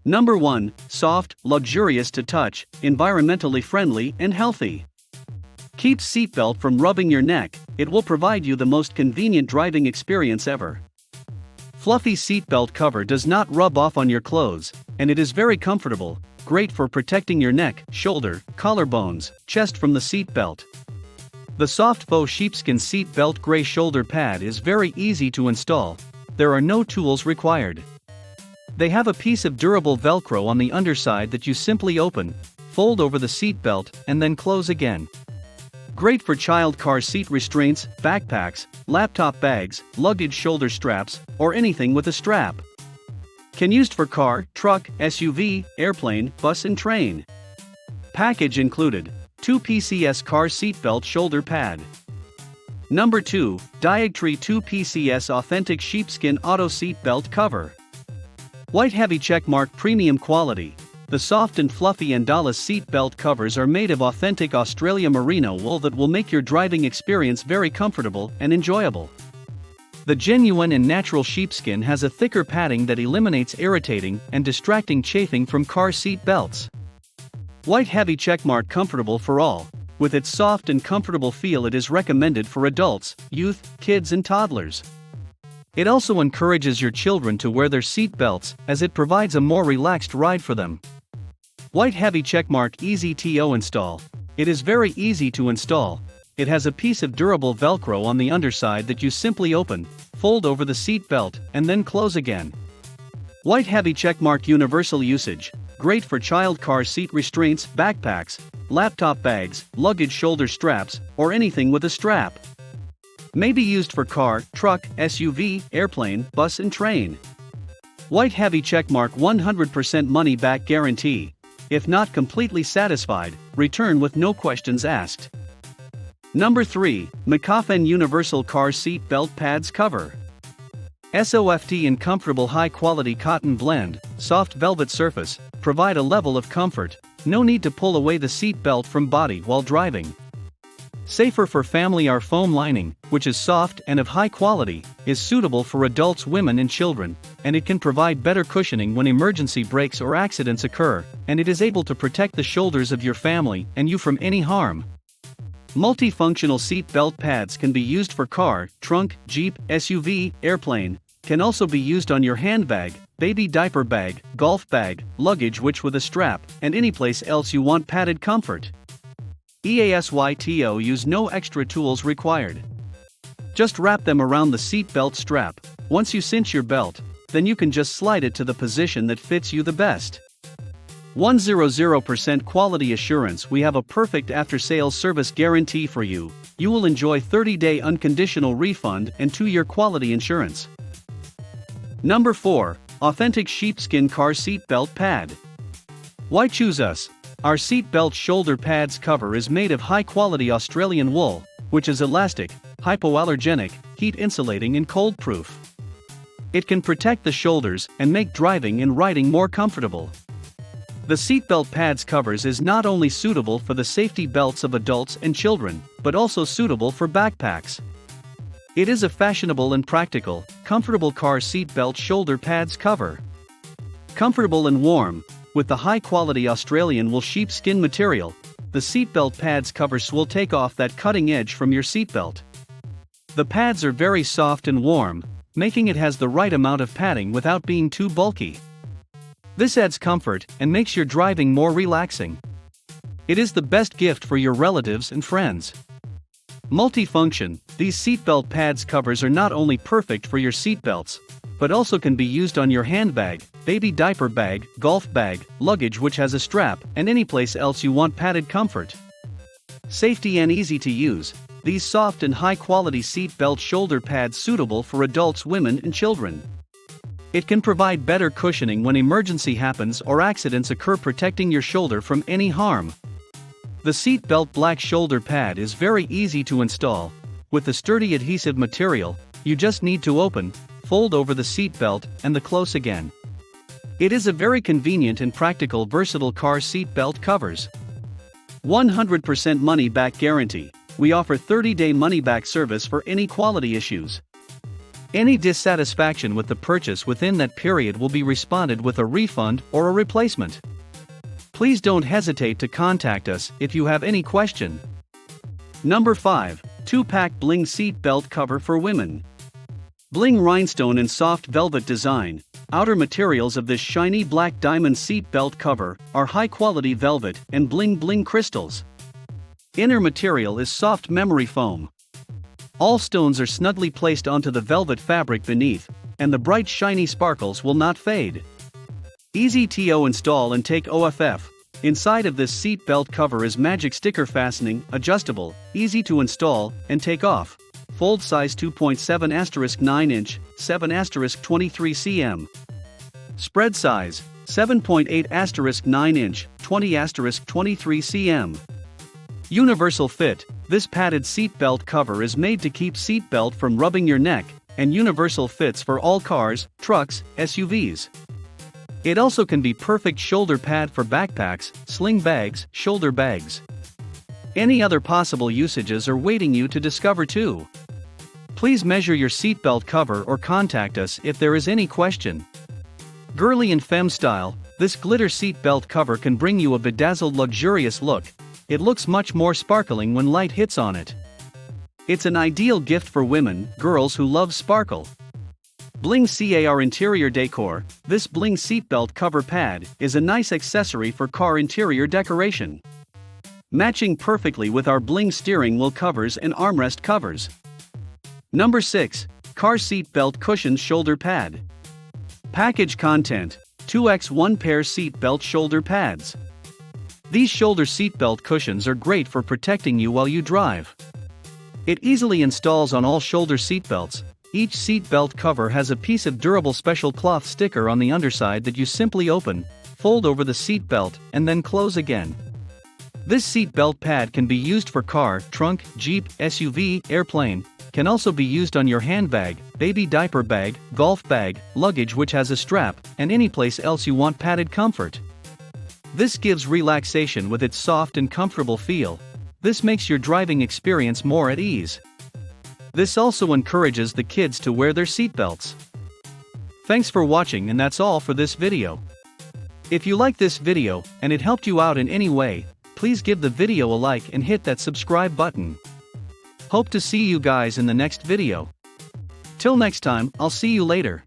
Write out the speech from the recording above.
Number 1. Soft, luxurious to touch, environmentally friendly and healthy. Keeps seatbelt from rubbing your neck. It will provide you the most convenient driving experience ever. Fluffy seatbelt cover does not rub off on your clothes, and it is very comfortable, great for protecting your neck, shoulder, collarbones, chest from the seatbelt. The soft faux sheepskin seat belt gray shoulder pad is very easy to install. There are no tools required. They have a piece of durable Velcro on the underside that you simply open, fold over the seat belt, and then close again. Great for child car seat restraints, backpacks, laptop bags, luggage shoulder straps, or anything with a strap. Can used for car, truck, SUV, airplane, bus and train. Package included: 2 PCS car seatbelt shoulder pad. Number 2. Diagtree 2 PCS authentic sheepskin auto seat belt cover. White heavy checkmark premium quality. The soft and fluffy Andala seat belt covers are made of authentic Australia merino wool that will make your driving experience very comfortable and enjoyable. The genuine and natural sheepskin has a thicker padding that eliminates irritating and distracting chafing from car seat belts. White heavy checkmark comfortable for all. With its soft and comfortable feel, it is recommended for adults, youth, kids and toddlers. It also encourages your children to wear their seat belts, as it provides a more relaxed ride for them. White heavy checkmark easy to install. It is very easy to install. It has a piece of durable Velcro on the underside that you simply open, fold over the seat belt, and then close again. White heavy checkmark universal usage. Great for child car seat restraints, backpacks, laptop bags, luggage shoulder straps, or anything with a strap. May be used for car, truck, SUV, airplane, bus and train. White heavy checkmark 100% money back guarantee. If not completely satisfied, return with no questions asked. Number 3. Mccuffin universal car seat belt pads cover. Soft and comfortable high quality cotton blend, soft velvet surface, provide a level of comfort. No need to pull away the seat belt from body while driving. Safer for family. Our foam lining, which is soft and of high quality, is suitable for adults, women and children, and it can provide better cushioning when emergency brakes or accidents occur, and it is able to protect the shoulders of your family and you from any harm. Multifunctional seat belt pads can be used for car, trunk, Jeep, SUV, airplane, can also be used on your handbag, baby diaper bag, golf bag, luggage which with a strap, and any place else you want padded comfort. EASYTO use no extra tools required. Just wrap them around the seat belt strap. Once you cinch your belt, then you can just slide it to the position that fits you the best. 100% quality assurance. We have a perfect after-sales service guarantee for you. You will enjoy 30-day unconditional refund and 2-year quality insurance. Number 4. Authentic sheepskin car seat belt pad. Why choose us? Our seat belt shoulder pads cover is made of high-quality Australian wool, which is elastic, hypoallergenic, heat insulating and cold-proof. It can protect the shoulders and make driving and riding more comfortable. The seatbelt pads covers is not only suitable for the safety belts of adults and children, but also suitable for backpacks. It is a fashionable and practical, comfortable car seat belt shoulder pads cover. Comfortable and warm, with the high-quality Australian wool sheepskin material, the seatbelt pads covers will take off that cutting edge from your seatbelt. The pads are very soft and warm, making it has the right amount of padding without being too bulky. This adds comfort and makes your driving more relaxing. It is the best gift for your relatives and friends. Multifunction, these seatbelt pads covers are not only perfect for your seatbelts, but also can be used on your handbag, baby diaper bag, golf bag, luggage which has a strap, and any place else you want padded comfort. Safety and easy to use, these soft and high-quality seat belt shoulder pads suitable for adults, women and children. It can provide better cushioning when emergency happens or accidents occur, protecting your shoulder from any harm. The seat belt black shoulder pad is very easy to install. With the sturdy adhesive material, you just need to open, fold over the seat belt, and the close again. It is a very convenient and practical versatile car seat belt covers. 100% money-back guarantee. We offer 30-day money-back service for any quality issues. Any dissatisfaction with the purchase within that period will be responded with a refund or a replacement. Please don't hesitate to contact us if you have any question. Number 5. 2-pack Bling Seat Belt Cover for Women. Bling rhinestone and soft velvet design. Outer materials of this shiny black diamond seat belt cover are high-quality velvet and bling crystals. Inner material is soft memory foam. All stones are snugly placed onto the velvet fabric beneath, and the bright shiny sparkles will not fade. Easy to install and take off. Inside of this seat belt cover is magic sticker fastening, adjustable, easy to install and take off. Fold size 2.7 9 inch, 7 23 cm. Spread size 7.8 9 inch, 20 23 cm. Universal fit. This padded seat belt cover is made to keep seat belt from rubbing your neck, and universal fits for all cars, trucks, SUVs. It also can be perfect shoulder pad for backpacks, sling bags, shoulder bags. Any other possible usages are waiting you to discover too. Please measure your seatbelt cover or contact us if there is any question. Girly and femme style, this glitter seatbelt cover can bring you a bedazzled luxurious look. It looks much more sparkling when light hits on it. It's an ideal gift for women, girls who love sparkle. Bling Car Interior Decor. This Bling seatbelt cover pad is a nice accessory for car interior decoration. Matching perfectly with our Bling steering wheel covers and armrest covers. Number 6. Car Seat Belt Cushions Shoulder Pad. Package content: 2x1 pair seat belt shoulder pads. These shoulder seatbelt cushions are great for protecting you while you drive. It easily installs on all shoulder seatbelts. Each seatbelt cover has a piece of durable special cloth sticker on the underside that you simply open, fold over the seatbelt, and then close again. This seatbelt pad can be used for car, trunk, Jeep, SUV, airplane, can also be used on your handbag, baby diaper bag, golf bag, luggage which has a strap, and any place else you want padded comfort. This gives relaxation with its soft and comfortable feel. This makes your driving experience more at ease. This also encourages the kids to wear their seatbelts. Thanks for watching, and that's all for this video. If you like this video, and it helped you out in any way, please give the video a like and hit that subscribe button. Hope to see you guys in the next video. Till next time, I'll see you later.